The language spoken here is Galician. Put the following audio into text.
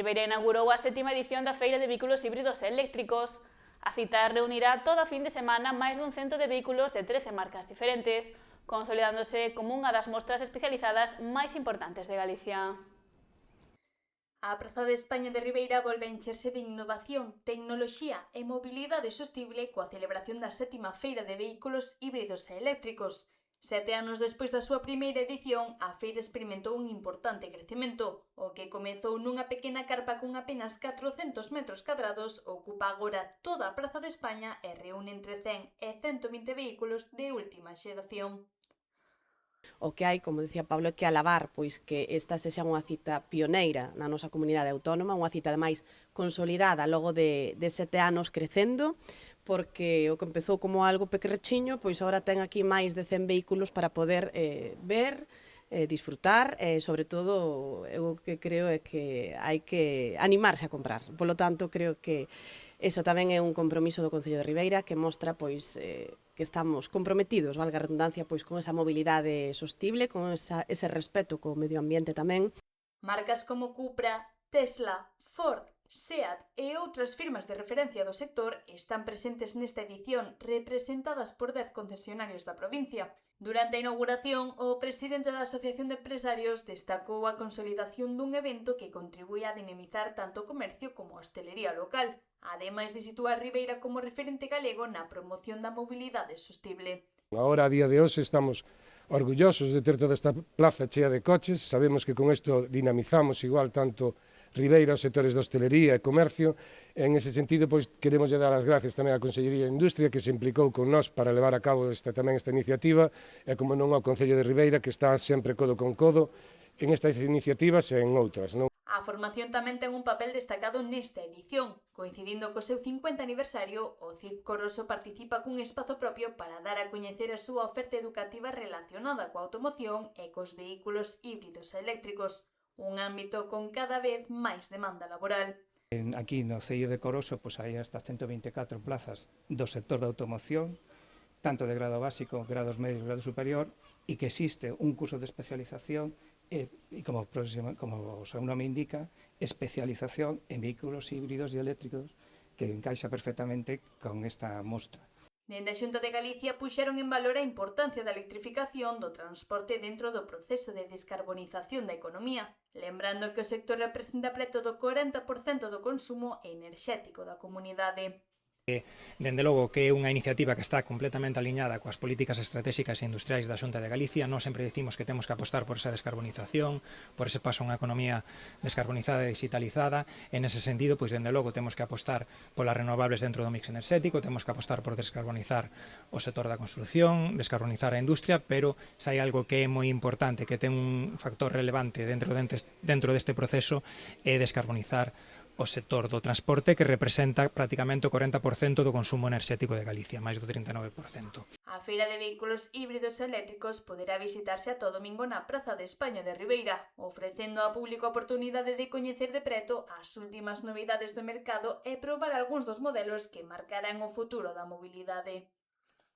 Ribeira inaugurou a 7ª edición da Feira de Vehículos Híbridos e Eléctricos. A cita reunirá todo fin de semana máis dun cento de vehículos de 13 marcas diferentes, consolidándose como unha das mostras especializadas máis importantes de Galicia. A Praza de España de Ribeira volve a encherse de innovación, tecnoloxía e mobilidade sostible coa celebración da 7ª Feira de Vehículos Híbridos e Eléctricos. 7 anos despois da súa primeira edición, a feira experimentou un importante crecemento. O que comezou nunha pequena carpa con apenas 400 metros cadrados ocupa agora toda a Praza de España e reúne entre 100 e 120 vehículos de última xeración. O que hai, como decía Pablo, é que alabar pois que esta sexa unha cita pioneira na nosa comunidade autónoma, unha cita ademais consolidada logo de 7 anos crecendo, porque o que empezou como algo pequerrechiño, pois agora ten aquí máis de 100 vehículos para poder ver, disfrutar e, sobre todo, eu o que creo é que hai que animarse a comprar. Polo tanto, creo que iso tamén é un compromiso do Concello de Ribeira que mostra pois que estamos comprometidos, valga a redundancia, pois con esa mobilidade sostible, con ese respeto co medio ambiente tamén. Marcas como Cupra, Tesla, Ford, SEAT e outras firmas de referencia do sector están presentes nesta edición, representadas por 10 concesionarios da provincia. Durante a inauguración, o presidente da Asociación de Empresarios destacou a consolidación dun evento que contribúe a dinamizar tanto o comercio como a hostelería local, ademais de situar Ribeira como referente galego na promoción da mobilidade sostible. Agora, a día de hoxe, estamos orgullosos de ter toda esta plaza chea de coches. Sabemos que con isto dinamizamos igual tanto Ribeira, os sectores de hostelería e comercio. En ese sentido, pois, queremos dar as gracias tamén á Consellería de Industria que se implicou con nós para levar a cabo esta iniciativa e, como non, ao Concello de Ribeira que está sempre codo con codo en estas iniciativas e en outras, non? A formación tamén ten un papel destacado nesta edición. Coincidindo co seu 50 aniversario, o CIP Coroso participa cun espazo propio para dar a coñecer a súa oferta educativa relacionada coa automoción e cos vehículos híbridos e eléctricos, un ámbito con cada vez máis demanda laboral. Aquí no CEIO de Coroso hai hasta 124 plazas do sector da automoción, tanto de grado básico, grados medios, grado superior, e que existe un curso de especialización e como o seu nome indica, especialización en vehículos híbridos e eléctricos que encaixa perfectamente con esta mostra. Dende a Xunta de Galicia puxeron en valor a importancia da electrificación do transporte dentro do proceso de descarbonización da economía, lembrando que o sector representa preto do 40% do consumo enerxético da comunidade. Dende logo que é unha iniciativa que está completamente aliñada coas políticas estratégicas e industriais da Xunta de Galicia. Nós sempre dicimos que temos que apostar por esa descarbonización, por ese paso a unha economía descarbonizada e digitalizada. En ese sentido, pois dende logo temos que apostar polas renovables dentro do mix enerxético, temos que apostar por descarbonizar o sector da construción, descarbonizar a industria, pero se hai algo que é moi importante, que ten un factor relevante dentro deste proceso, é descarbonizar o sector do transporte, que representa prácticamente o 40% do consumo enerxético de Galicia, máis do 39%. A Feira de Vehículos Híbridos e Eléctricos poderá visitarse ata o domingo na Praza de España de Ribeira, ofrecendo ao público a oportunidade de coñecer de preto as últimas novidades do mercado e probar algúns dos modelos que marcarán o futuro da mobilidade.